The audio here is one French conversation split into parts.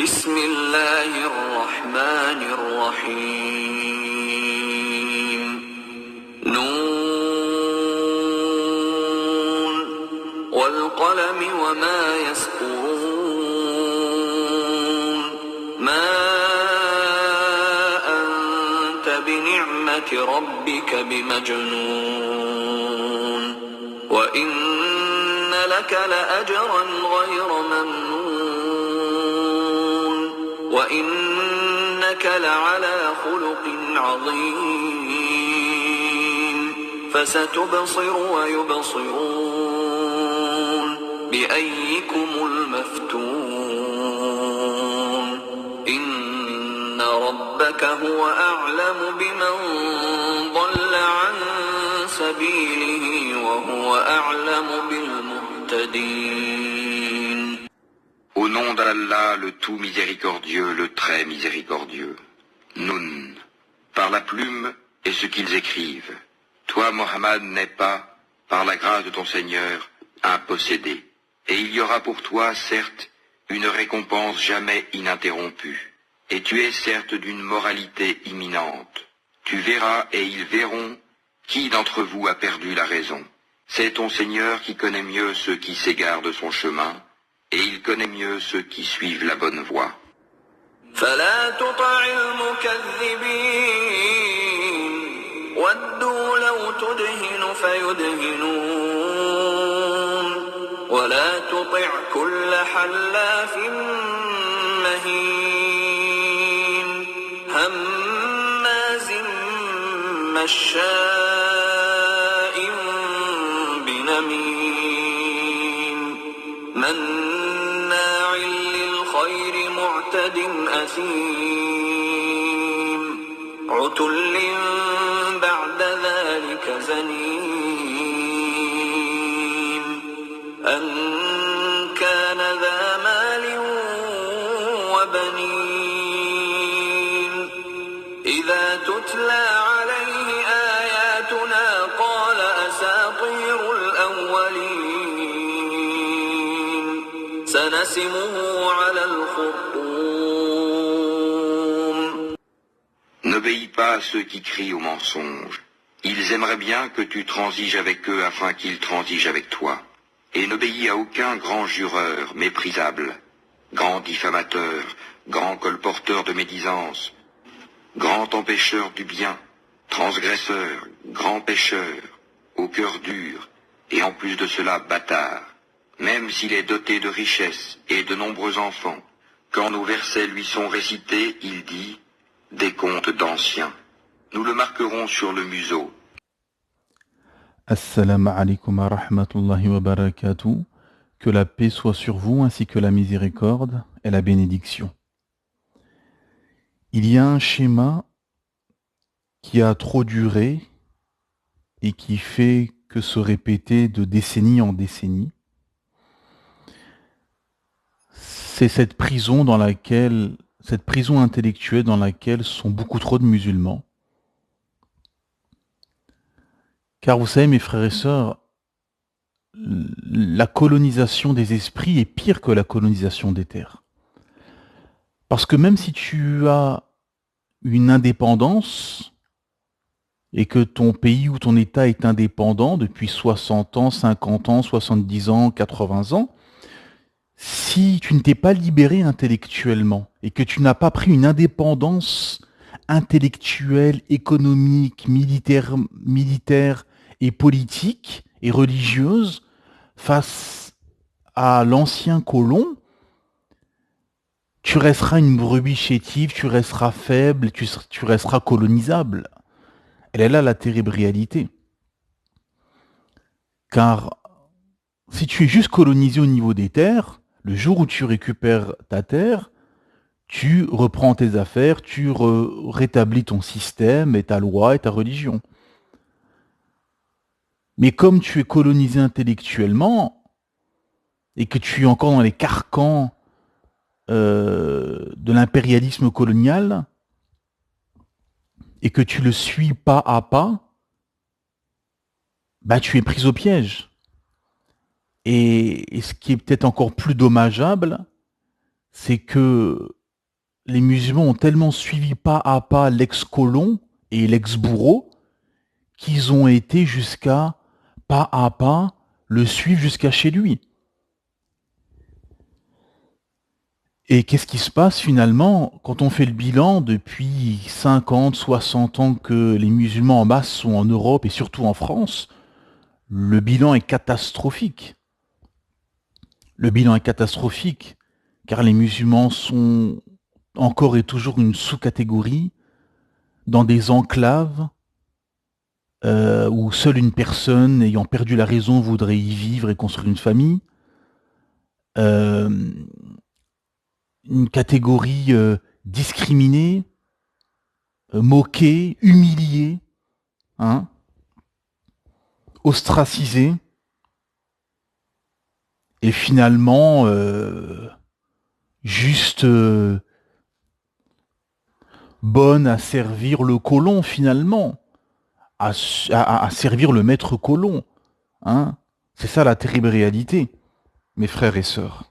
بسم الله الرحمن الرحيم نون والقلم وما يسطرون ما أنت بنعمة ربك بمجنون وإن لك لأجرا غير ممنون وإنك لعلى خلق عظيم فستبصر ويبصرون بأيكم المفتون إن ربك هو أعلم بمن ضل عن سبيله وهو أعلم بالمهتدين. Au nom d'Allah, le tout miséricordieux, le très miséricordieux. Nun, par la plume et ce qu'ils écrivent. Toi, Mohammed, n'es pas, par la grâce de ton Seigneur, un possédé. Et il y aura pour toi, certes, une récompense jamais ininterrompue. Et tu es certes d'une moralité imminente. Tu verras et ils verront qui d'entre vous a perdu la raison. C'est ton Seigneur qui connaît mieux ceux qui s'égarent de son chemin, et il connaît mieux ceux qui suivent la bonne voie. فلا تطع المكذبين ودوا لو تدهن فيدهنون ولا تطع كل حلاف مهين هماز مشاء بنميم مناع للخير معتد أثيم عتل بعد ذلك زنيم أن كان ذا مال وبنين إذا تتلى عليه آياتنا قال أساطير الأولين سنسمه على الخرطوم. N'obéis pas à ceux qui crient au mensonge. Ils aimeraient bien que tu transiges avec eux afin qu'ils transigent avec toi. Et n'obéis à aucun grand jureur méprisable, grand diffamateur, grand colporteur de médisance, grand empêcheur du bien, transgresseur, grand pécheur, au cœur dur, et en plus de cela bâtard. Même s'il est doté de richesses et de nombreux enfants, quand nos versets lui sont récités, il dit des contes d'anciens. Nous le marquerons sur le museau. Assalamu alaikum wa rahmatullahi wa barakatuh. Que la paix soit sur vous ainsi que la miséricorde et la bénédiction. Il y a un schéma qui a trop duré et qui fait que se répéter de décennie en décennie. C'est cette prison intellectuelle dans laquelle sont beaucoup trop de musulmans. Car vous savez, mes frères et sœurs, la colonisation des esprits est pire que la colonisation des terres. Parce que même si tu as une indépendance et que ton pays ou ton État est indépendant depuis 60 ans, 50 ans, 70 ans, 80 ans, si tu ne t'es pas libéré intellectuellement et que tu n'as pas pris une indépendance intellectuelle, économique, militaire et politique et religieuse face à l'ancien colon, tu resteras une brebis chétive, tu resteras faible, tu resteras colonisable. Elle est là la terrible réalité. Car si tu es juste colonisé au niveau des terres, le jour où tu récupères ta terre, tu reprends tes affaires, tu rétablis ton système et ta loi et ta religion. Mais comme tu es colonisé intellectuellement et que tu es encore dans les carcans de l'impérialisme colonial et que tu le suis pas à pas, bah tu es pris au piège. Et ce qui est peut-être encore plus dommageable, c'est que les musulmans ont tellement suivi pas à pas l'ex-colon et l'ex-bourreau qu'ils ont été jusqu'à, pas à pas, le suivre jusqu'à chez lui. Et qu'est-ce qui se passe finalement quand on fait le bilan depuis 50, 60 ans que les musulmans en masse sont en Europe et surtout en France? Le bilan est catastrophique. Le bilan est catastrophique car les musulmans sont encore et toujours une sous-catégorie dans des enclaves où seule une personne ayant perdu la raison voudrait y vivre et construire une famille. Euh, une catégorie discriminée, moquée, humiliée, hein, ostracisée, et finalement juste bonne à servir le colon finalement, à servir le maître colon. Hein. C'est ça la terrible réalité, mes frères et sœurs.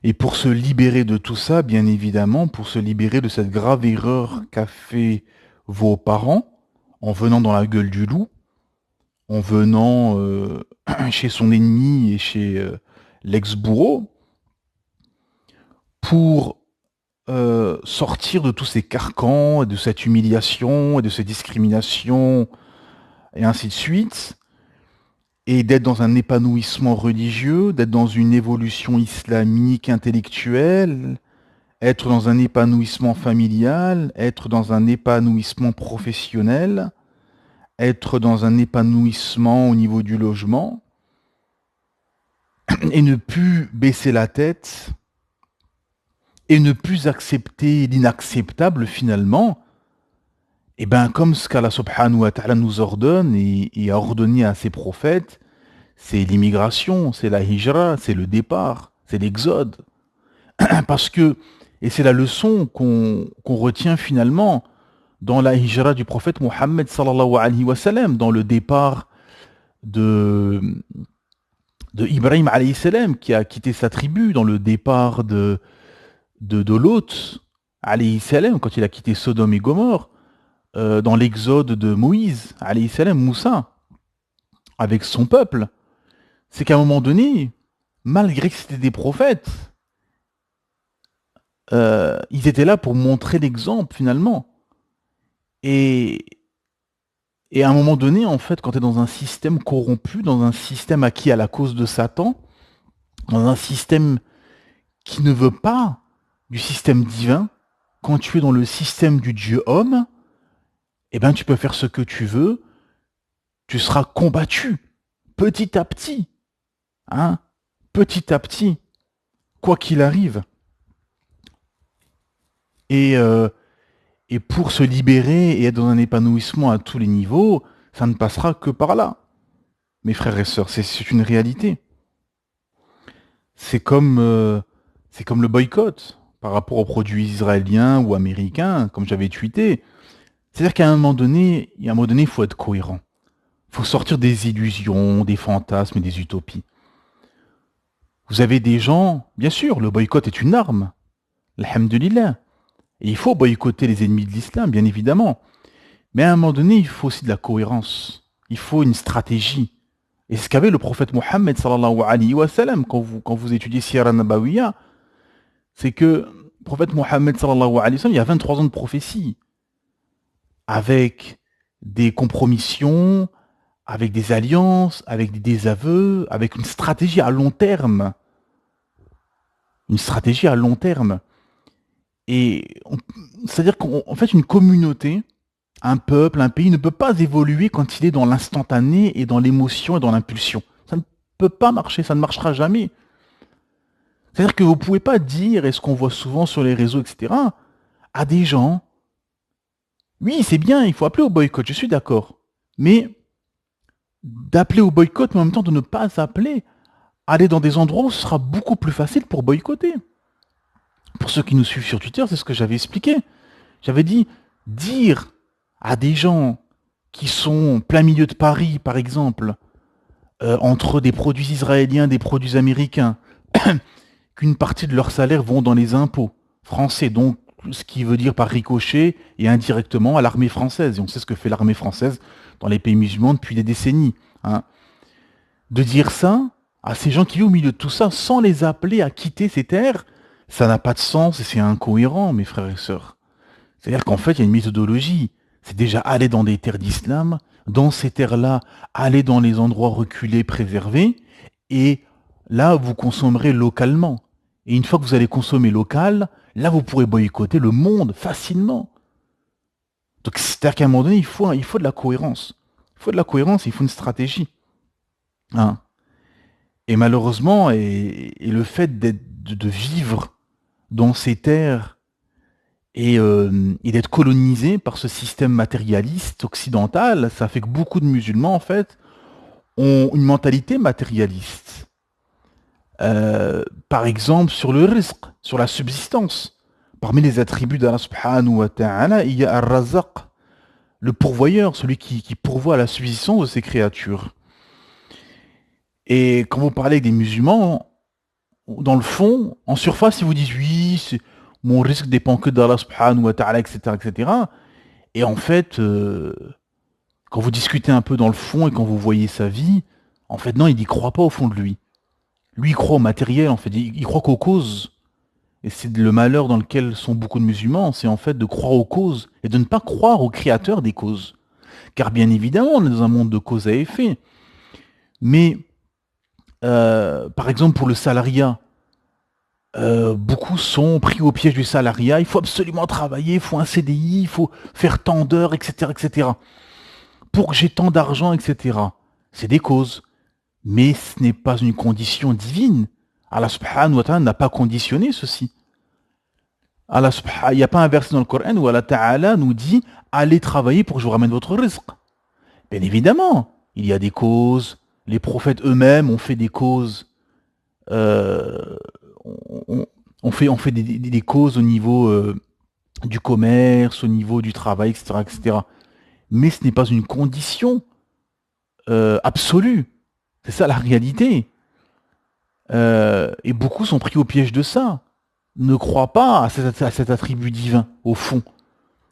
Et pour se libérer de tout ça, bien évidemment, pour se libérer de cette grave erreur qu'a fait vos parents, en venant dans la gueule du loup, en venant chez son ennemi et chez l'ex-bourreau, pour sortir de tous ces carcans, et de cette humiliation, et de ces discriminations, et ainsi de suite, et d'être dans un épanouissement religieux, d'être dans une évolution islamique intellectuelle, être dans un épanouissement familial, être dans un épanouissement professionnel, être dans un épanouissement au niveau du logement, et ne plus baisser la tête, et ne plus accepter l'inacceptable finalement, et bien comme ce qu'Allah subhanahu wa ta'ala nous ordonne et a ordonné à ses prophètes, c'est l'immigration, c'est la hijra, c'est le départ, c'est l'exode. Parce que, et c'est la leçon qu'on retient finalement dans la hijra du prophète Mohammed sallallahu alayhi wa sallam, dans le départ de Ibrahim alayhi salam qui a quitté sa tribu, dans le départ de Lot alayhi salam quand il a quitté Sodome et Gomorrhe, dans l'exode de Moïse alayhi salam, Moussa, avec son peuple. C'est qu'à un moment donné, malgré que c'était des prophètes, ils étaient là pour montrer l'exemple finalement. Et à un moment donné, en fait, quand tu es dans un système corrompu, dans un système acquis à la cause de Satan, dans un système qui ne veut pas du système divin, quand tu es dans le système du Dieu homme, eh ben tu peux faire ce que tu veux, tu seras combattu petit à petit, hein, petit à petit, quoi qu'il arrive. Et pour se libérer et être dans un épanouissement à tous les niveaux, ça ne passera que par là. Mes frères et sœurs, c'est une réalité. C'est comme le boycott par rapport aux produits israéliens ou américains, comme j'avais tweeté. C'est-à-dire qu'à un moment donné, il faut être cohérent. Il faut sortir des illusions, des fantasmes et des utopies. Vous avez des gens, bien sûr, le boycott est une arme. Alhamdulillah. Et il faut boycotter les ennemis de l'islam, bien évidemment. Mais à un moment donné, il faut aussi de la cohérence. Il faut une stratégie. Et ce qu'avait le prophète Mohammed sallallahu alayhi wa sallam, quand vous étudiez Siyara Nabawiya, c'est que le prophète Mohammed sallallahu alayhi wa sallam, il y a 23 ans de prophétie. Avec des compromissions, avec des alliances, avec des désaveux, avec une stratégie à long terme. Une stratégie à long terme. Et c'est-à-dire qu'en fait, une communauté, un peuple, un pays ne peut pas évoluer quand il est dans l'instantané et dans l'émotion et dans l'impulsion. Ça ne peut pas marcher, ça ne marchera jamais. C'est-à-dire que vous ne pouvez pas dire, et ce qu'on voit souvent sur les réseaux, etc., à des gens, oui, c'est bien, il faut appeler au boycott, je suis d'accord. Mais d'appeler au boycott, mais en même temps de ne pas appeler, aller dans des endroits où ce sera beaucoup plus facile pour boycotter. Pour ceux qui nous suivent sur Twitter, c'est ce que j'avais expliqué. J'avais dit, dire à des gens qui sont plein milieu de Paris, par exemple, entre des produits israéliens, des produits américains, qu'une partie de leur salaire vont dans les impôts français, donc ce qui veut dire par ricochet et indirectement à l'armée française. Et on sait ce que fait l'armée française dans les pays musulmans depuis des décennies. Hein. De dire ça à ces gens qui vivent au milieu de tout ça sans les appeler à quitter ces terres, ça n'a pas de sens et c'est incohérent, mes frères et sœurs. C'est-à-dire qu'en fait, il y a une méthodologie. C'est déjà aller dans des terres d'islam, dans ces terres-là, aller dans les endroits reculés, préservés, et là, vous consommerez localement. Et une fois que vous allez consommer local, là, vous pourrez boycotter le monde facilement. Donc, c'est-à-dire qu'à un moment donné, il faut de la cohérence. Il faut de la cohérence, il faut une stratégie. Hein. Et malheureusement, et le fait de vivre dans ces terres et d'être colonisé par ce système matérialiste occidental, ça fait que beaucoup de musulmans, en fait, ont une mentalité matérialiste. Par exemple, sur le rizq, sur la subsistance. Parmi les attributs d'Allah subhanahu wa ta'ala, il y a Ar-Razzaq, le pourvoyeur, celui qui pourvoit à la subsistance de ses créatures. Et quand vous parlez avec des musulmans, dans le fond, en surface, ils vous disent oui, mon risque dépend que d'Allah subhanahu wa ta'ala, etc., etc. Et en fait, quand vous discutez un peu dans le fond et quand vous voyez sa vie, en fait, non, il n'y croit pas au fond de lui. Lui, il croit au matériel, en fait. Il croit qu'aux causes. Et c'est le malheur dans lequel sont beaucoup de musulmans, c'est en fait de croire aux causes et de ne pas croire au créateur des causes. Car bien évidemment, on est dans un monde de cause à effet. Mais, par exemple, pour le salariat, beaucoup sont pris au piège du salariat. Il faut absolument travailler, il faut un CDI, il faut faire tant d'heures, etc., etc. Pour que j'ai tant d'argent, etc. C'est des causes. Mais ce n'est pas une condition divine. Allah subhanahu wa ta'ala n'a pas conditionné ceci. Il n'y a pas un verset dans le Coran où Allah ta'ala nous dit « Allez travailler pour que je vous ramène votre rizq ». Bien évidemment, il y a des causes. Les prophètes eux-mêmes ont fait des causes. On fait des causes au niveau du commerce, au niveau du travail, etc., etc. Mais ce n'est pas une condition absolue. C'est ça la réalité. Et beaucoup sont pris au piège de ça. Ne croient pas à cet attribut divin, au fond.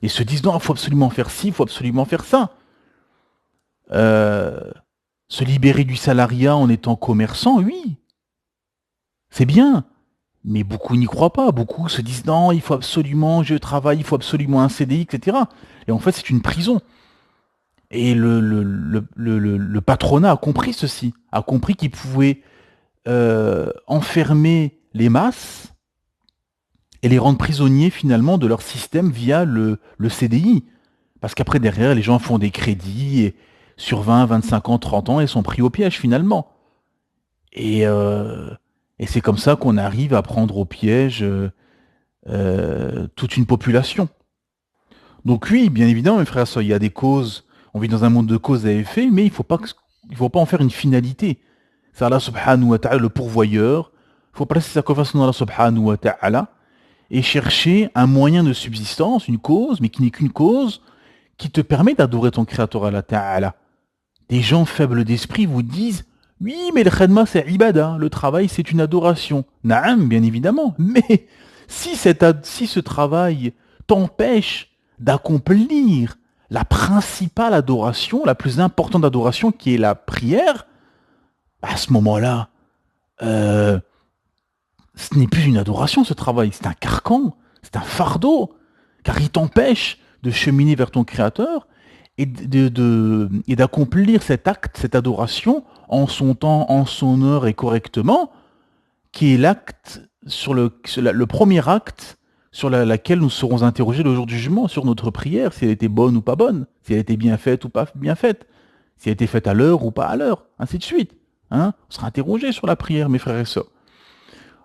Et se disent, non, il faut absolument faire ci, il faut absolument faire ça. Se libérer du salariat en étant commerçant, oui. C'est bien. Mais beaucoup n'y croient pas. Beaucoup se disent, non, il faut absolument, je travaille, il faut absolument un CDI, etc. Et en fait, c'est une prison. Et le patronat a compris ceci. A compris qu'il pouvait enfermer les masses et les rendre prisonniers finalement de leur système via le CDI. Parce qu'après, derrière, les gens font des crédits et sur 20, 25 ans, 30 ans et sont pris au piège finalement. Et c'est comme ça qu'on arrive à prendre au piège toute une population. Donc oui, bien évidemment, mes frères et sœurs, il y a des causes. On vit dans un monde de cause à effet, mais il faut pas en faire une finalité. C'est Allah subhanahu wa ta'ala le pourvoyeur. Il faut placer sa confiance dans Allah subhanahu wa ta'ala et chercher un moyen de subsistance, une cause, mais qui n'est qu'une cause, qui te permet d'adorer ton créateur Allah ta'ala. Des gens faibles d'esprit vous disent « Oui, mais le khadma c'est ibada, le travail c'est une adoration. » Naam, bien évidemment, mais si ce travail t'empêche d'accomplir la principale adoration, la plus importante adoration qui est la prière, à ce moment-là, ce n'est plus une adoration ce travail, c'est un carcan, c'est un fardeau, car il t'empêche de cheminer vers ton Créateur et d'accomplir cet acte, cette adoration, en son temps, en son heure et correctement, qui est l'acte, le premier acte sur laquelle nous serons interrogés le jour du jugement, sur notre prière, si elle était bonne ou pas bonne, si elle était bien faite ou pas bien faite, si elle était faite à l'heure ou pas à l'heure, ainsi de suite. Hein, on sera interrogé sur la prière, mes frères et sœurs.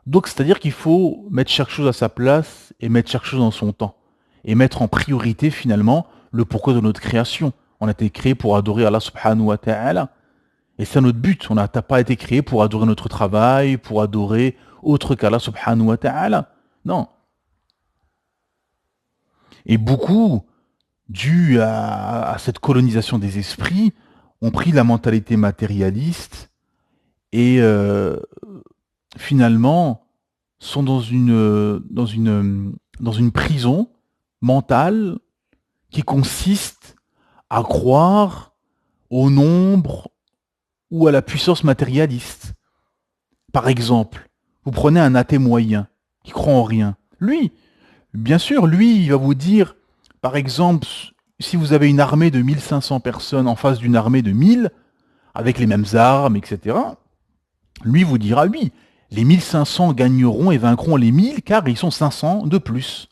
Donc, c'est-à-dire qu'il faut mettre chaque chose à sa place et mettre chaque chose dans son temps. Et mettre en priorité, finalement, le pourquoi de notre création. On a été créé pour adorer Allah subhanahu wa ta'ala. Et c'est notre but. On n'a pas été créé pour adorer notre travail, pour adorer autre qu'Allah subhanahu wa ta'ala. Non. Et beaucoup, dû à cette colonisation des esprits, ont pris la mentalité matérialiste et finalement sont dans une prison mentale qui consiste à croire au nombre ou à la puissance matérialiste. Par exemple, vous prenez un athée moyen qui croit en rien. Lui, bien sûr, lui, il va vous dire, par exemple, si vous avez une armée de 1500 personnes en face d'une armée de 1000, avec les mêmes armes, etc., lui vous dira, oui, les 1500 gagneront et vaincront les 1000 car ils sont 500 de plus.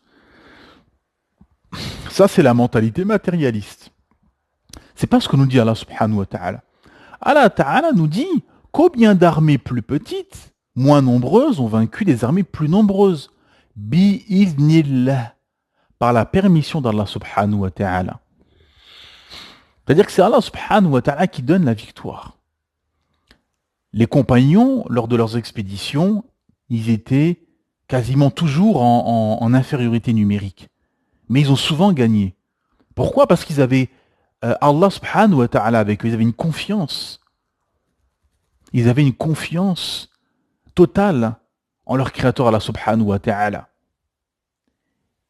Ça, c'est la mentalité matérialiste. C'est pas ce que nous dit Allah subhanahu wa ta'ala. Allah ta'ala nous dit combien d'armées plus petites, moins nombreuses, ont vaincu des armées plus nombreuses. Bi-iznillah, par la permission d'Allah subhanahu wa ta'ala. C'est-à-dire que c'est Allah subhanahu wa ta'ala qui donne la victoire. Les compagnons, lors de leurs expéditions, ils étaient quasiment toujours en infériorité numérique. Mais ils ont souvent gagné. Pourquoi? Parce qu'ils avaient Allah subhanahu wa ta'ala avec eux. Ils avaient une confiance. Ils avaient une confiance totale en leur créateur Allah subhanahu wa ta'ala.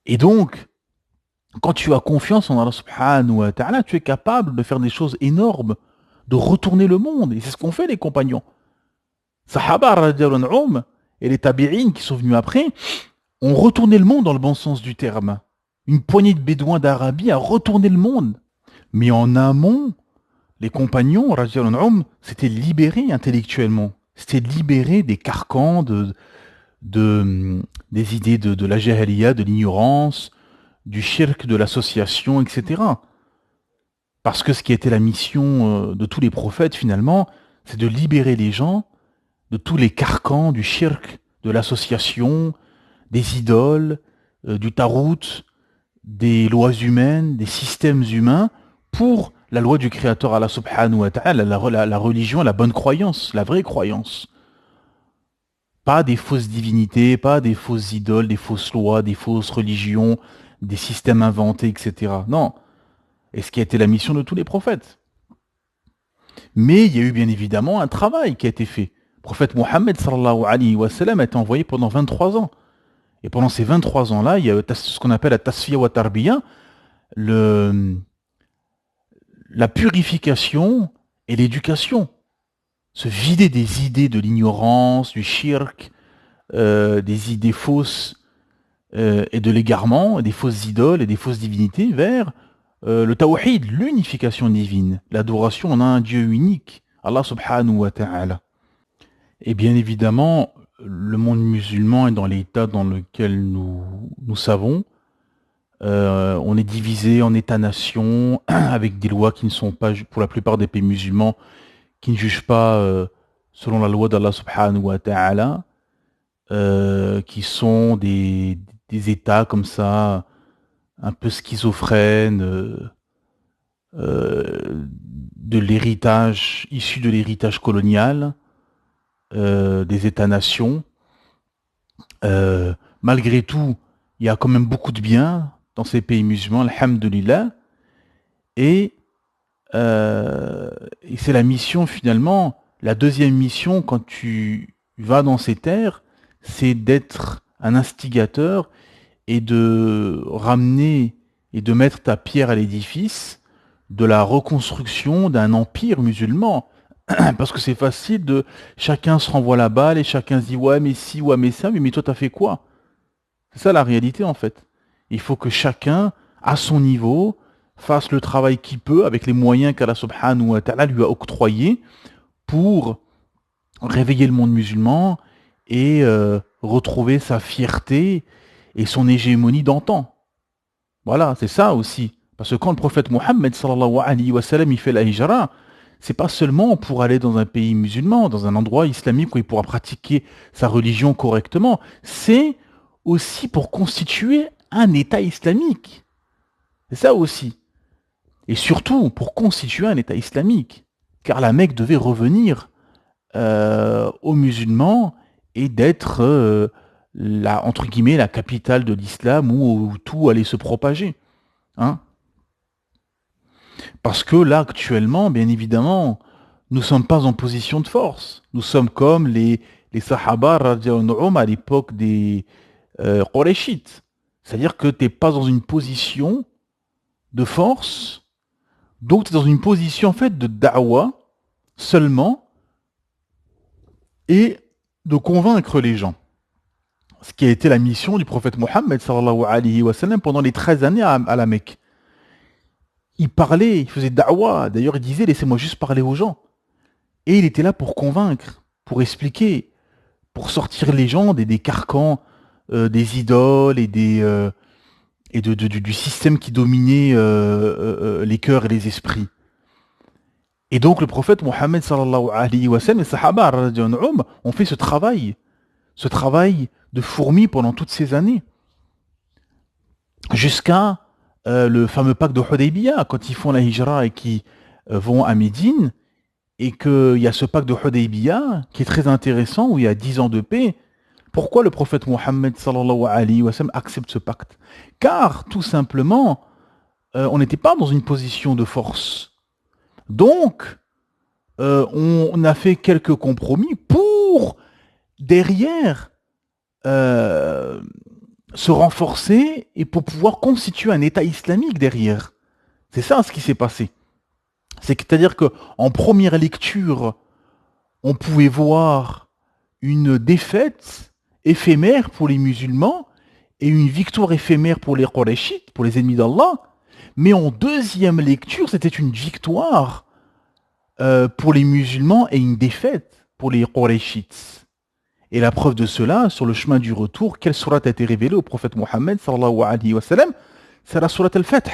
Et donc, quand tu as confiance en Allah subhanahu wa ta'ala, tu es capable de faire des choses énormes, de retourner le monde. Et c'est ce qu'ont fait les compagnons. Sahaba radiyallahu anhum et les tabi'in qui sont venus après ont retourné le monde dans le bon sens du terme. Une poignée de bédouins d'Arabie a retourné le monde. Mais en amont, les compagnons radiyallahu anhum s'étaient libérés intellectuellement. S'étaient libérés des carcans, des idées de la jahiliya, de l'ignorance, du shirk, de l'association, etc. Parce que ce qui était la mission de tous les prophètes, finalement, c'est de libérer les gens de tous les carcans du shirk, de l'association, des idoles, du tarout, des lois humaines, des systèmes humains, pour la loi du Créateur Allah subhanahu wa ta'ala, la religion, la bonne croyance, la vraie croyance. Pas des fausses divinités, pas des fausses idoles, des fausses lois, des fausses religions, des systèmes inventés, etc. Non. Et ce qui a été la mission de tous les prophètes. Mais il y a eu bien évidemment un travail qui a été fait. Le prophète Mohammed sallallahu alayhi wa sallam a été envoyé pendant 23 ans. Et pendant ces 23 ans-là, il y a ce qu'on appelle la tasfiya wa tarbiya, la purification et l'éducation. Se vider des idées de l'ignorance, du shirk, des idées fausses et de l'égarement, des fausses idoles et des fausses divinités vers le tawhid, l'unification divine, l'adoration en un Dieu unique, Allah subhanahu wa ta'ala. Et bien évidemment, le monde musulman est dans l'état dans lequel nous savons. On est divisé en États-nations avec des lois qui ne sont pas, pour la plupart des pays musulmans, qui ne jugent pas selon la loi d'Allah subhanahu wa ta'ala, qui sont des États comme ça, un peu schizophrènes, de l'héritage, issu de l'héritage colonial, des États-nations. Malgré tout, il y a quand même beaucoup de bien dans ces pays musulmans, alhamdulillah, et c'est la mission finalement, la deuxième mission quand tu vas dans ces terres, c'est d'être un instigateur et de ramener et de mettre ta pierre à l'édifice de la reconstruction d'un empire musulman. Parce que c'est facile de... Chacun se renvoie la balle et chacun se dit ouais mais si, ouais mais ça, mais toi t'as fait quoi? C'est ça la réalité en fait. Il faut que chacun, à son niveau, fasse le travail qu'il peut avec les moyens qu'Allah subhanahu wa ta'ala lui a octroyés pour réveiller le monde musulman et retrouver sa fierté et son hégémonie d'antan. Voilà, c'est ça aussi. Parce que quand le prophète Mohammed sallallahu alayhi wa sallam il fait la hijra, c'est pas seulement pour aller dans un pays musulman, dans un endroit islamique où il pourra pratiquer sa religion correctement, c'est aussi pour constituer un État islamique. C'est ça aussi. Et surtout pour constituer un État islamique. Car la Mecque devait revenir aux musulmans et d'être, entre guillemets, la capitale de l'islam où tout allait se propager. Hein? Parce que là, actuellement, bien évidemment, nous ne sommes pas en position de force. Nous sommes comme les les Sahaba radiallahu anhum, à l'époque des Qurayshites. C'est-à-dire que tu n'es pas dans une position de force, donc tu es dans une position en fait de da'wa seulement et de convaincre les gens. Ce qui a été la mission du prophète Mohammed sallallahu alayhi wa sallam pendant les 13 années à la Mecque. Il parlait, il faisait da'wa, d'ailleurs il disait laissez-moi juste parler aux gens. Et il était là pour convaincre, pour expliquer, pour sortir les gens des carcans, des idoles et du système qui dominait les cœurs et les esprits. Et donc le prophète Mohammed sallallahu alayhi wa sallam et les Sahaba radiyallahu anhum ont fait ce travail de fourmi pendant toutes ces années, jusqu'à le fameux pacte de Hudaybiyah, quand ils font la hijra et qui vont à Médine, et qu'il y a ce pacte de Hudaybiyah qui est très intéressant, où il y a 10 ans de paix. Pourquoi le prophète Mohammed sallallahu alayhi wa sallam accepte ce pacte? Car, tout simplement, on n'était pas dans une position de force. Donc, on a fait quelques compromis pour, derrière, se renforcer et pour pouvoir constituer un État islamique derrière. C'est ça ce qui s'est passé. C'est-à-dire qu'en première lecture, on pouvait voir une défaite éphémère pour les musulmans et une victoire éphémère pour les Qurayshites, pour les ennemis d'Allah. Mais en deuxième lecture, c'était une victoire pour les musulmans et une défaite pour les Qurayshites. Et la preuve de cela, sur le chemin du retour, quelle sourate a été révélée au prophète Mohammed sallallahu alayhi wa sallam? C'est la sourate al-Fath,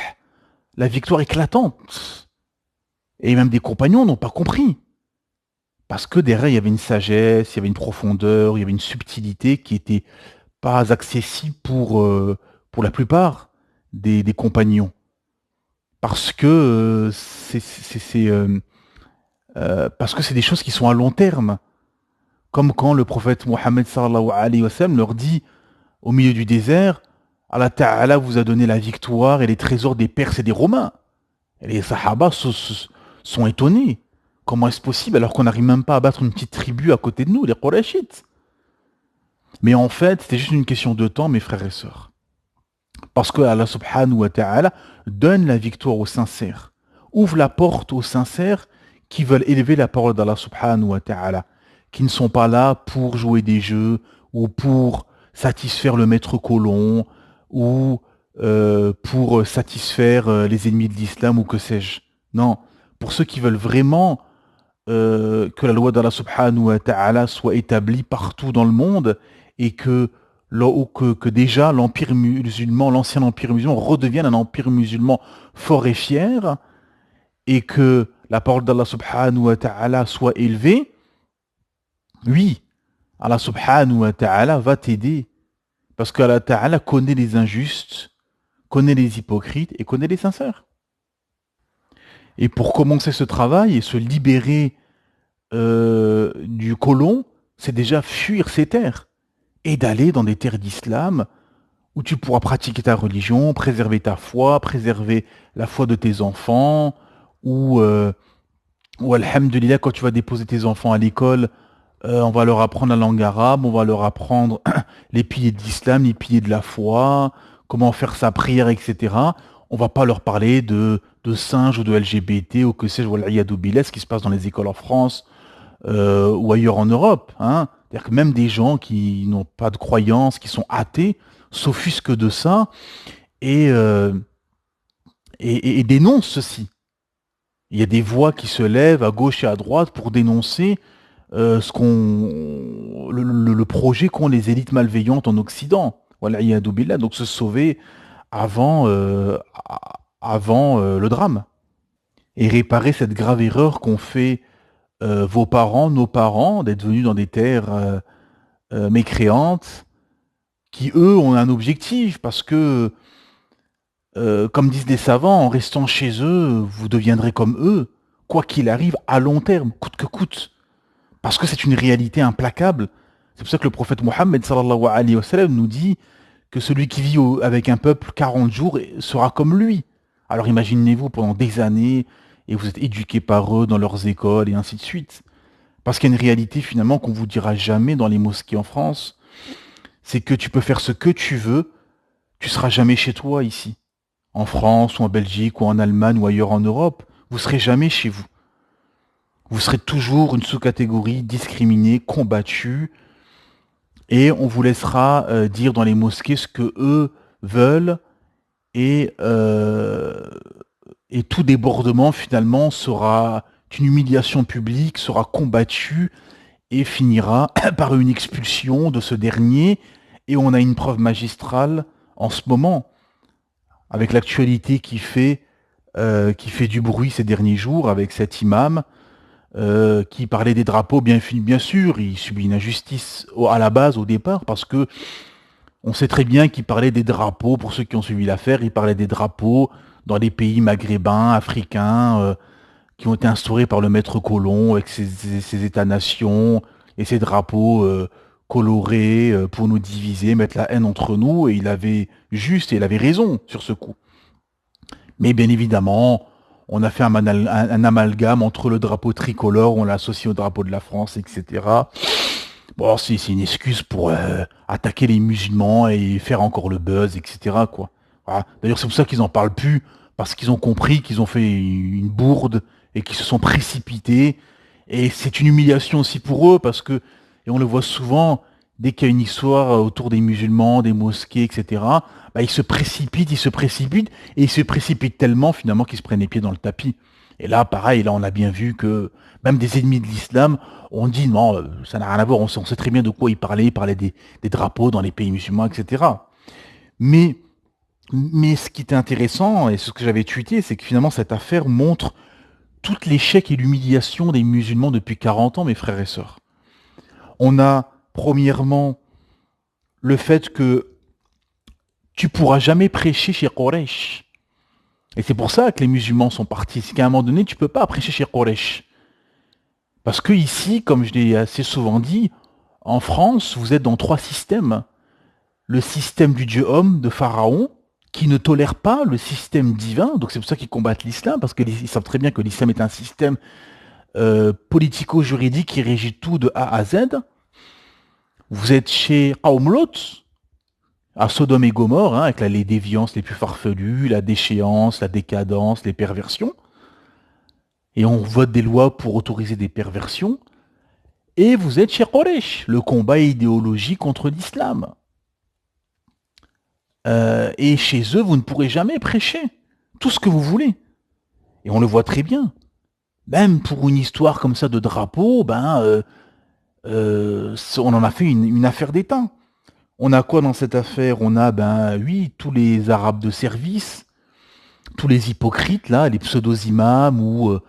la victoire éclatante. Et même des compagnons n'ont pas compris. Parce que derrière, il y avait une sagesse, il y avait une profondeur, il y avait une subtilité qui n'était pas accessible pour la plupart des compagnons. Parce que parce que c'est des choses qui sont à long terme. Comme quand le prophète Mohammed sallallahu alayhi wa sallam leur dit au milieu du désert, Allah Ta'ala vous a donné la victoire et les trésors des Perses et des Romains. Et les Sahaba sont étonnés. Comment est-ce possible alors qu'on n'arrive même pas à battre une petite tribu à côté de nous, les Qurayshites? Mais en fait, c'était juste une question de temps, mes frères et sœurs. Parce que Allah subhanahu wa ta'ala donne la victoire aux sincères, ouvre la porte aux sincères qui veulent élever la parole d'Allah subhanahu wa ta'ala, qui ne sont pas là pour jouer des jeux ou pour satisfaire le maître colon ou pour satisfaire les ennemis de l'islam ou que sais-je. Non, pour ceux qui veulent vraiment que la loi d'Allah subhanahu wa ta'ala soit établie partout dans le monde et que déjà l'empire musulman, l'ancien empire musulman redevienne un empire musulman fort et fier et que la parole d'Allah subhanahu wa ta'ala soit élevée, oui, Allah subhanahu wa ta'ala va t'aider parce qu'Allah ta'ala connaît les injustes, connaît les hypocrites et connaît les sincères. Et pour commencer ce travail et se libérer du colon, c'est déjà fuir ces terres et d'aller dans des terres d'islam où tu pourras pratiquer ta religion, préserver ta foi, préserver la foi de tes enfants, ou alhamdulillah, quand tu vas déposer tes enfants à l'école, on va leur apprendre la langue arabe, on va leur apprendre les piliers de l'islam, les piliers de la foi, comment faire sa prière, etc. On va pas leur parler de singes ou de LGBT ou que sais-je, wal'iyadu billah, ce qui se passe dans les écoles en France ou ailleurs en Europe. Hein. C'est-à-dire que même des gens qui n'ont pas de croyance, qui sont athées, s'offusquent de ça et dénoncent ceci. Il y a des voix qui se lèvent à gauche et à droite pour dénoncer le projet qu'ont les élites malveillantes en Occident. Wal'iyadu billah, donc se sauver avant le drame et réparer cette grave erreur qu'ont fait vos parents, nos parents, d'être venus dans des terres mécréantes qui, eux, ont un objectif parce que, comme disent les savants, en restant chez eux, vous deviendrez comme eux, quoi qu'il arrive, à long terme, coûte que coûte. Parce que c'est une réalité implacable. C'est pour ça que le prophète Mohammed sallallahu alayhi wa sallam nous dit que celui qui vit avec un peuple 40 jours sera comme lui. Alors imaginez-vous pendant des années, et vous êtes éduqués par eux dans leurs écoles, et ainsi de suite. Parce qu'il y a une réalité finalement qu'on vous dira jamais dans les mosquées en France, c'est que tu peux faire ce que tu veux, tu seras jamais chez toi ici. En France ou en Belgique ou en Allemagne ou ailleurs en Europe, vous serez jamais chez vous. Vous serez toujours une sous-catégorie discriminée, combattue, et on vous laissera dire dans les mosquées ce que eux veulent, et, euh, et tout débordement finalement sera une humiliation publique, sera combattu et finira par une expulsion de ce dernier. Et on a une preuve magistrale en ce moment, avec l'actualité qui fait du bruit ces derniers jours, avec cet imam qui parlait des drapeaux. Bien sûr, il subit une injustice à la base, au départ, parce que on sait très bien qu'il parlait des drapeaux, pour ceux qui ont suivi l'affaire, il parlait des drapeaux dans les pays maghrébins, africains, qui ont été instaurés par le maître colon, avec ses États-nations et ses drapeaux colorés pour nous diviser, mettre la haine entre nous, et il avait juste et il avait raison sur ce coup. Mais bien évidemment, on a fait un amalgame entre le drapeau tricolore, on l'a associé au drapeau de la France, etc. Bon, c'est une excuse pour attaquer les musulmans et faire encore le buzz, etc. quoi. Voilà. D'ailleurs, c'est pour ça qu'ils en parlent plus, parce qu'ils ont compris qu'ils ont fait une bourde et qu'ils se sont précipités. Et c'est une humiliation aussi pour eux, parce que, et on le voit souvent, dès qu'il y a une histoire autour des musulmans, des mosquées, etc., bah, ils se précipitent, et ils se précipitent tellement finalement qu'ils se prennent les pieds dans le tapis. Et là, pareil, là on a bien vu que même des ennemis de l'islam ont dit non, ça n'a rien à voir, on sait très bien de quoi ils parlaient des drapeaux dans les pays musulmans, etc. Mais, mais ce qui était intéressant, et ce que j'avais tweeté, c'est que finalement cette affaire montre tout l'échec et l'humiliation des musulmans depuis 40 ans, mes frères et sœurs. On a, premièrement, le fait que tu pourras jamais prêcher chez Quraysh. Et c'est pour ça que les musulmans sont partis. C'est qu'à un moment donné, tu peux pas prêcher chez Quraysh. Parce que ici, comme je l'ai assez souvent dit, en France, vous êtes dans 3 systèmes. Le système du dieu homme, de Pharaon, qui ne tolère pas le système divin. Donc c'est pour ça qu'ils combattent l'islam, parce qu'ils savent très bien que l'islam est un système politico-juridique qui régit tout de A à Z. Vous êtes chez Qawm Lot, à Sodome et Gomorrhe, avec les déviances les plus farfelues, la déchéance, la décadence, les perversions. Et on vote des lois pour autoriser des perversions. Et vous êtes chez Quraysh, le combat idéologique contre l'islam. Et chez eux, vous ne pourrez jamais prêcher tout ce que vous voulez. Et on le voit très bien. Même pour une histoire comme ça de drapeau, on en a fait une affaire d'État. On a quoi dans cette affaire? On a, oui, tous les arabes de service, tous les hypocrites, là, les pseudo-imams ou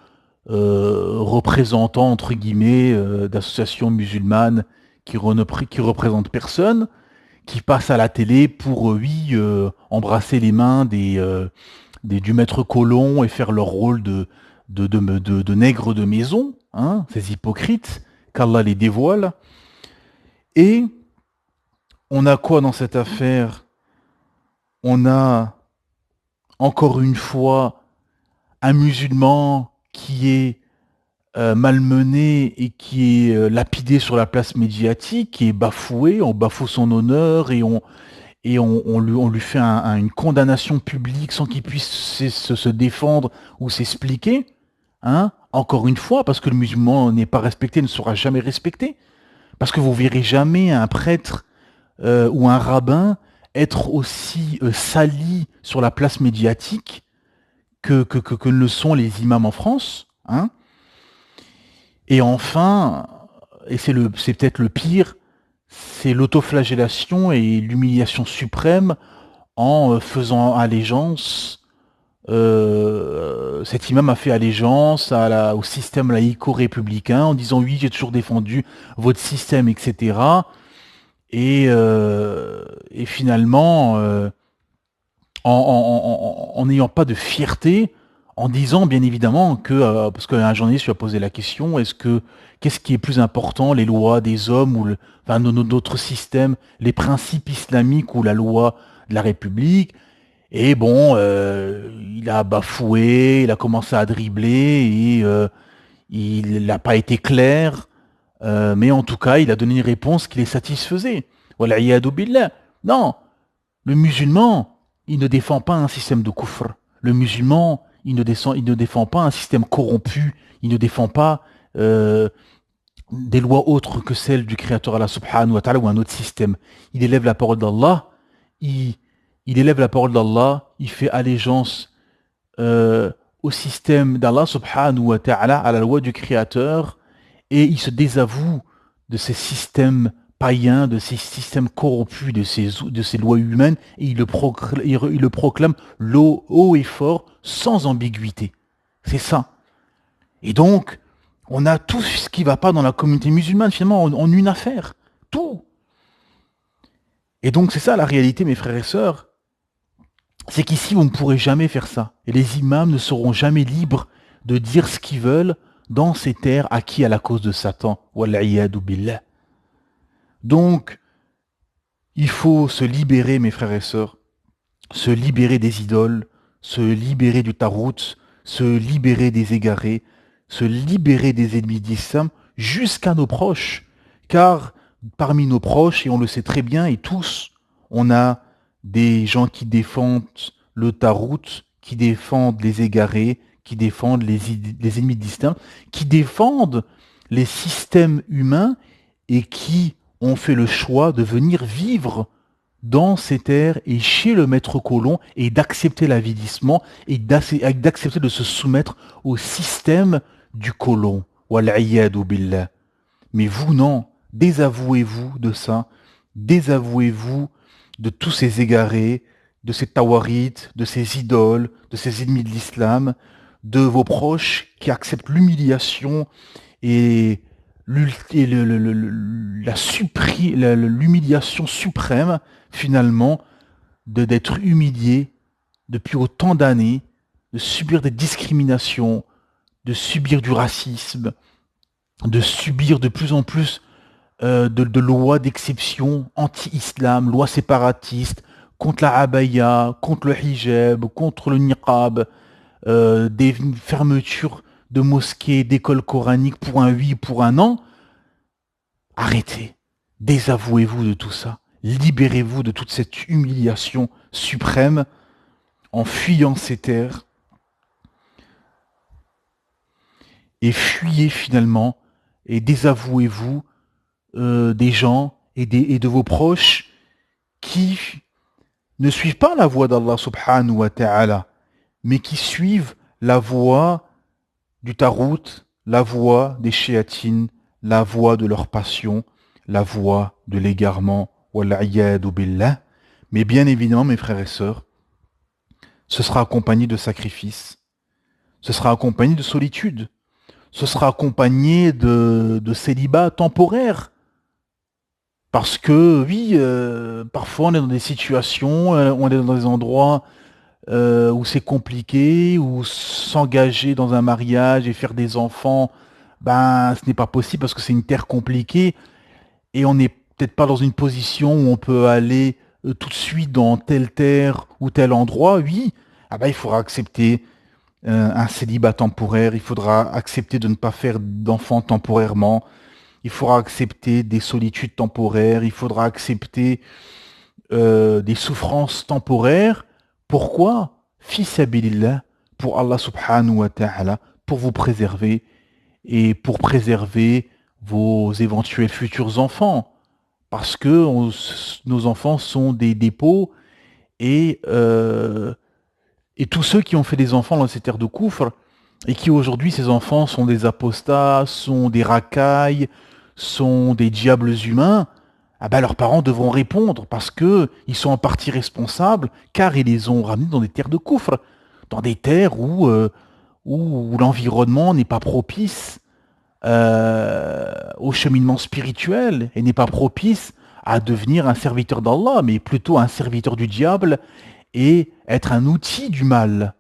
représentants, entre guillemets, d'associations musulmanes qui représentent personne, qui passent à la télé pour, embrasser les mains du maître colon et faire leur rôle de nègres de maison, hein, ces hypocrites, qu'Allah les dévoile. Et on a quoi dans cette affaire? On a, encore une fois, un musulman qui est malmené et qui est lapidé sur la place médiatique, qui est bafoué, on bafoue son honneur et on lui fait une condamnation publique sans qu'il puisse se défendre ou s'expliquer. Hein? Encore une fois, parce que le musulman n'est pas respecté, ne sera jamais respecté. Parce que vous verrez jamais un prêtre ou un rabbin être aussi sali sur la place médiatique que ne le sont les imams en France. Hein? Et enfin, et c'est peut-être le pire, c'est l'autoflagellation et l'humiliation suprême en faisant allégeance. Cet imam a fait allégeance au système laïco-républicain en disant oui, j'ai toujours défendu votre système, etc. Et finalement, en n'ayant pas de fierté, en disant bien évidemment que, parce qu'un journaliste lui a posé la question, qu'est-ce qui est plus important, les lois des hommes ou notre système, les principes islamiques ou la loi de la République? Et bon, il a bafoué, il a commencé à dribbler et il n'a pas été clair. Mais en tout cas, il a donné une réponse qui les satisfaisait. Wal'iyadu billah. Non, le musulman, il ne défend pas un système de kufr. Le musulman, il ne défend pas un système corrompu. Il ne défend pas des lois autres que celles du Créateur Allah subhanahu wa ta'ala ou un autre système. Il élève la parole d'Allah, il élève la parole d'Allah, il fait allégeance au système d'Allah subhanahu wa ta'ala, à la loi du Créateur, et il se désavoue de ces systèmes païens, de ces systèmes corrompus, de ces lois humaines, et il le proclame haut et fort, sans ambiguïté. C'est ça. Et donc, on a tout ce qui ne va pas dans la communauté musulmane, finalement, en une affaire. Tout. Et donc, c'est ça la réalité, mes frères et sœurs. C'est qu'ici, vous ne pourrez jamais faire ça. Et les imams ne seront jamais libres de dire ce qu'ils veulent dans ces terres acquis à la cause de Satan. Wal'iyadu billah. Donc, il faut se libérer, mes frères et sœurs. Se libérer des idoles, se libérer du tarout, se libérer des égarés, se libérer des ennemis d'islam jusqu'à nos proches. Car parmi nos proches, et on le sait très bien, et tous, on a des gens qui défendent le tarout, qui défendent les égarés, qui défendent les ennemis d'islam, qui défendent les systèmes humains et qui ont fait le choix de venir vivre dans ces terres et chez le maître colon et d'accepter l'avidissement et d'accepter de se soumettre au système du colon. Wal'iyadu billah. Mais vous, non. Désavouez-vous de ça. Désavouez-vous de tous ces égarés, de ces tawarites, de ces idoles, de ces ennemis de l'islam, de vos proches qui acceptent l'humiliation et l'humiliation suprême, finalement, d'être humilié depuis autant d'années, de subir des discriminations, de subir du racisme, de subir de plus en plus de lois d'exception anti-islam, lois séparatistes, contre la abaya, contre le hijab, contre le niqab, des fermetures de mosquées, d'écoles coraniques pour un oui, pour un non. Arrêtez, désavouez-vous de tout ça, libérez-vous de toute cette humiliation suprême en fuyant ces terres et fuyez finalement et désavouez-vous des gens et de vos proches qui ne suivent pas la voie d'Allah subhanahu wa ta'ala, mais qui suivent la voie du tarout, la voie des shéatines, la voie de leur passion, la voie de l'égarement, wal'iyadu billah. Mais bien évidemment, mes frères et sœurs, ce sera accompagné de sacrifices, ce sera accompagné de solitude, ce sera accompagné de célibat temporaire. Parce que, oui, parfois on est dans des situations, on est dans des endroits où c'est compliqué, où s'engager dans un mariage et faire des enfants, ben, ce n'est pas possible parce que c'est une terre compliquée et on n'est peut-être pas dans une position où on peut aller tout de suite dans telle terre ou tel endroit. Oui, ah ben, il faudra accepter un célibat temporaire, il faudra accepter de ne pas faire d'enfants temporairement, il faudra accepter des solitudes temporaires, il faudra accepter des souffrances temporaires. Pourquoi? Fi sabilillah, pour Allah subhanahu wa ta'ala, pour vous préserver et pour préserver vos éventuels futurs enfants. Parce que nos enfants sont des dépôts et tous ceux qui ont fait des enfants dans ces terres de Koufr et qui aujourd'hui, ces enfants sont des apostats, sont des racailles, sont des diables humains, ah ben leurs parents devront répondre parce que ils sont en partie responsables car ils les ont ramenés dans des terres de Koufr, dans des terres où l'environnement n'est pas propice au cheminement spirituel et n'est pas propice à devenir un serviteur d'Allah, mais plutôt un serviteur du diable et être un outil du mal.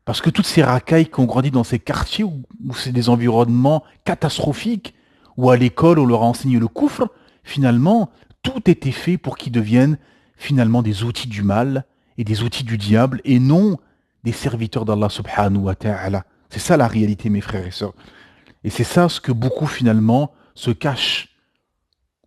Parce que toutes ces racailles qui ont grandi dans ces quartiers où c'est des environnements catastrophiques, où à l'école on leur a enseigné le koufr, finalement, tout était fait pour qu'ils deviennent finalement des outils du mal et des outils du diable et non des serviteurs d'Allah subhanahu wa ta'ala. C'est ça la réalité, mes frères et sœurs. Et c'est ça ce que beaucoup finalement se cachent.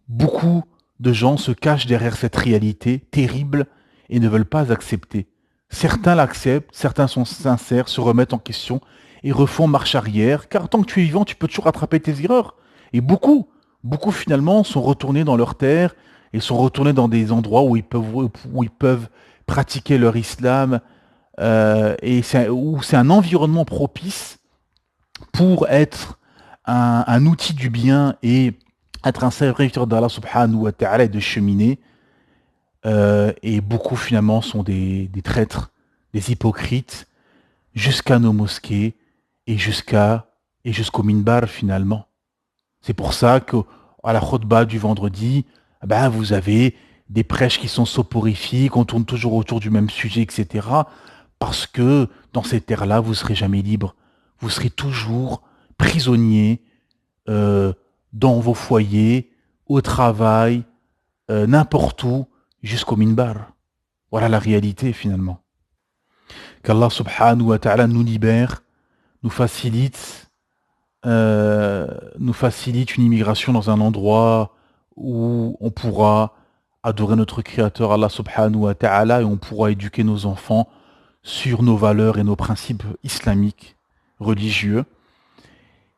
Beaucoup de gens se cachent derrière cette réalité terrible et ne veulent pas accepter. Certains l'acceptent, certains sont sincères, se remettent en question et refont marche arrière, car tant que tu es vivant, tu peux toujours rattraper tes erreurs. Et beaucoup finalement sont retournés dans leur terre et sont retournés dans des endroits où ils peuvent pratiquer leur islam, où c'est un environnement propice pour être un outil du bien et être un serviteur d'Allah subhanahu wa ta'ala et de cheminer. Et beaucoup finalement sont des traîtres, des hypocrites, jusqu'à nos mosquées et jusqu'au minbar finalement. C'est pour ça qu'à la khutbah du vendredi, vous avez des prêches qui sont soporifiques, on tourne toujours autour du même sujet, etc. Parce que dans ces terres-là, vous ne serez jamais libre. Vous serez toujours prisonnier dans vos foyers, au travail, n'importe où, jusqu'au minbar. Voilà la réalité finalement. Qu'Allah subhanahu wa ta'ala nous libère, nous facilite une immigration dans un endroit où on pourra adorer notre Créateur Allah subhanahu wa ta'ala et on pourra éduquer nos enfants sur nos valeurs et nos principes islamiques, religieux,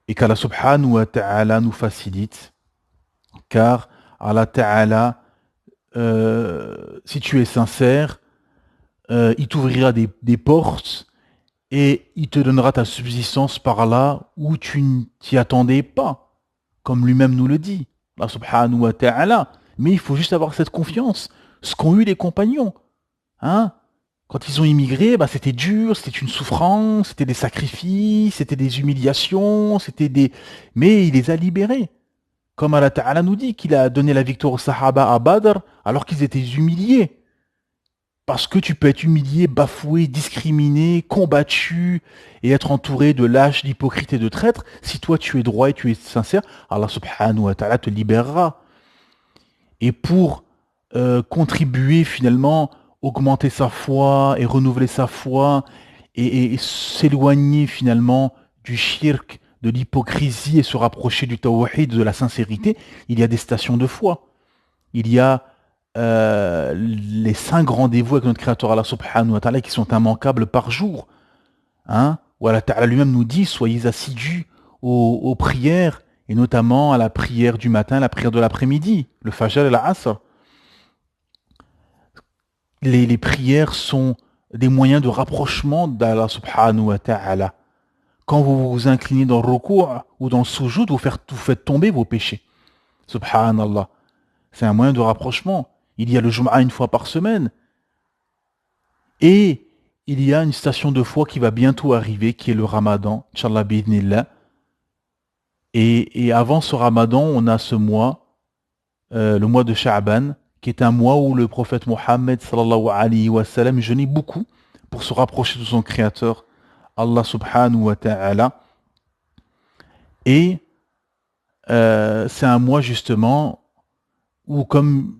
et qu'Allah subhanahu wa ta'ala nous facilite, car Allah ta'ala, si tu es sincère, il t'ouvrira des portes et il te donnera ta subsistance par là où tu ne t'y attendais pas, comme lui-même nous le dit, Allah subhanahu wa ta'ala. Mais il faut juste avoir cette confiance, ce qu'ont eu les compagnons. Hein? Quand ils ont immigré, c'était dur, c'était une souffrance, c'était des sacrifices, c'était des humiliations, mais il les a libérés. Comme Allah Ta'ala nous dit qu'il a donné la victoire aux Sahaba à Badr alors qu'ils étaient humiliés. Parce que tu peux être humilié, bafoué, discriminé, combattu et être entouré de lâches, d'hypocrites et de traîtres. Si toi tu es droit et tu es sincère, Allah subhanahu wa ta'ala te libérera. Et pour contribuer finalement, augmenter sa foi et renouveler sa foi et s'éloigner finalement du shirk, de l'hypocrisie et se rapprocher du tawhid, de la sincérité, il y a des stations de foi. Il y a les 5 rendez-vous avec notre Créateur Allah subhanahu wa ta'ala qui sont immanquables par jour. Hein? Où Allah Ta'ala lui-même nous dit, soyez assidus aux prières, et notamment à la prière du matin, la prière de l'après-midi, le fajr et l'asr. Les prières sont des moyens de rapprochement d'Allah subhanahu wa ta'ala. Quand vous vous inclinez dans le ruku' ou dans le sujoud, vous faites tomber vos péchés. Subhanallah. C'est un moyen de rapprochement. Il y a le Jum'a une fois par semaine. Et il y a une station de foi qui va bientôt arriver, qui est le Ramadan, Inch'Allah bi'idhnillah. Et avant ce Ramadan, on a ce mois, le mois de Sha'ban, qui est un mois où le prophète Mohammed sallallahu alayhi wa sallam jeûnait beaucoup pour se rapprocher de son Créateur, Allah subhanahu wa ta'ala. Et c'est un mois justement où, comme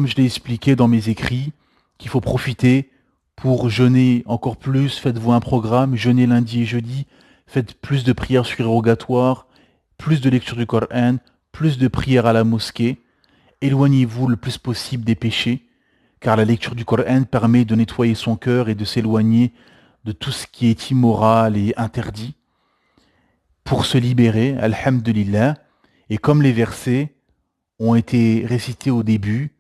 je l'ai expliqué dans mes écrits, qu'il faut profiter pour jeûner encore plus. Faites-vous un programme, jeûnez lundi et jeudi, faites plus de prières surérogatoires, plus de lecture du Coran, plus de prières à la mosquée. Éloignez-vous le plus possible des péchés, car la lecture du Coran permet de nettoyer son cœur et de s'éloigner de tout ce qui est immoral et interdit, pour se libérer, alhamdulillah. Et comme les versets ont été récités au début,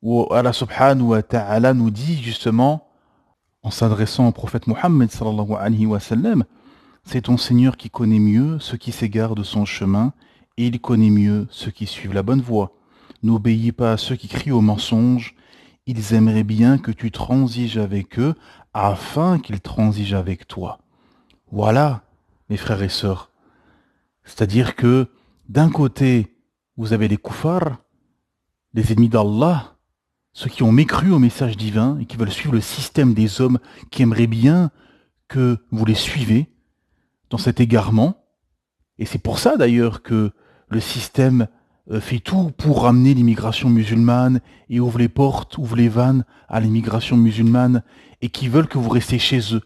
où Allah subhanahu wa ta'ala nous dit justement, en s'adressant au prophète Mohammed sallallahu alayhi wa sallam, c'est ton Seigneur qui connaît mieux ceux qui s'égarent de son chemin, et il connaît mieux ceux qui suivent la bonne voie. N'obéis pas à ceux qui crient au mensonge, ils aimeraient bien que tu transiges avec eux, afin qu'ils transigent avec toi. Voilà, mes frères et sœurs. C'est-à-dire que, d'un côté, vous avez les koufars, les ennemis d'Allah, ceux qui ont mécru au message divin et qui veulent suivre le système des hommes qui aimeraient bien que vous les suivez dans cet égarement. Et c'est pour ça d'ailleurs que le système fait tout pour ramener l'immigration musulmane et ouvre les portes, ouvre les vannes à l'immigration musulmane et qui veulent que vous restiez chez eux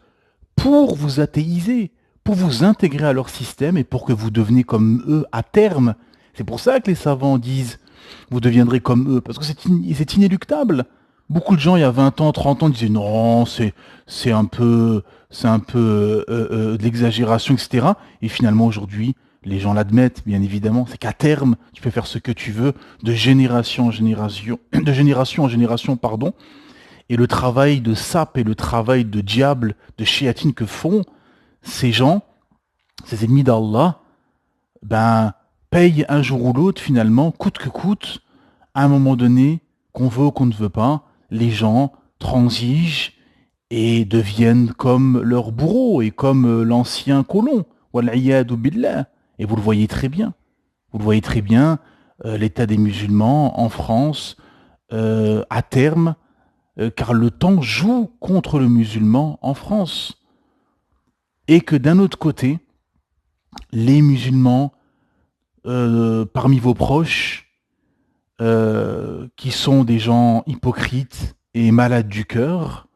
pour vous athéiser, pour vous intégrer à leur système et pour que vous deveniez comme eux à terme C'est pour ça que les savants disent vous deviendrez comme eux, parce que c'est inéluctable. Beaucoup de gens, il y a 20 ans, 30 ans, disaient non, c'est un peu, de l'exagération, etc. Et finalement, aujourd'hui, les gens l'admettent, bien évidemment. C'est qu'à terme, tu peux faire ce que tu veux, de génération en génération, de génération en génération, pardon. Et le travail de sape et le travail de diable, de shéatine que font ces gens, ces ennemis d'Allah, ben, payent un jour ou l'autre, finalement, coûte que coûte, à un moment donné, qu'on veut ou qu'on ne veut pas, les gens transigent et deviennent comme leur bourreau et comme l'ancien colon. Wal'iyadu billah. Et vous le voyez très bien. Vous le voyez très bien, l'état des musulmans en France, à terme, car le temps joue contre le musulman en France. Et que d'un autre côté, les musulmans, parmi vos proches, qui sont des gens hypocrites et malades du cœur,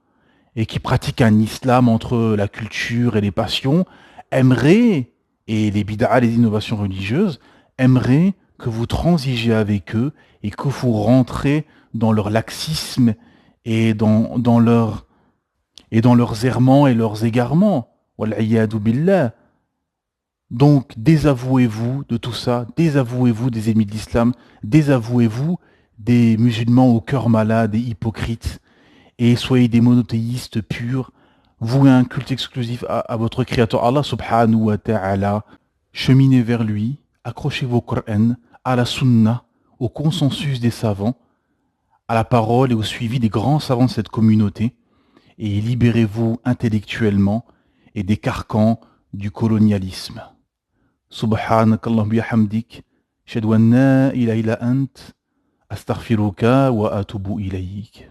et qui pratiquent un islam entre la culture et les passions, aimeraient, et les bid'a, les innovations religieuses, aimeraient que vous transigez avec eux et que vous rentrez dans leur laxisme et dans leurs errements et leurs égarements. Wal'iyadu billah. Donc, désavouez-vous de tout ça, désavouez-vous des ennemis de l'islam, désavouez-vous des musulmans au cœur malade et hypocrites, et soyez des monothéistes purs, vouez un culte exclusif à votre Créateur Allah subhanahu wa ta'ala, cheminez vers lui, accrochez-vous au Coran, à la Sunna, au consensus des savants, à la parole et au suivi des grands savants de cette communauté, et libérez-vous intellectuellement et des carcans du colonialisme. Subhanakallahumma bihamdik, ashhadu an la ilaha illa ant, astaghfiruka wa atubu ilayk.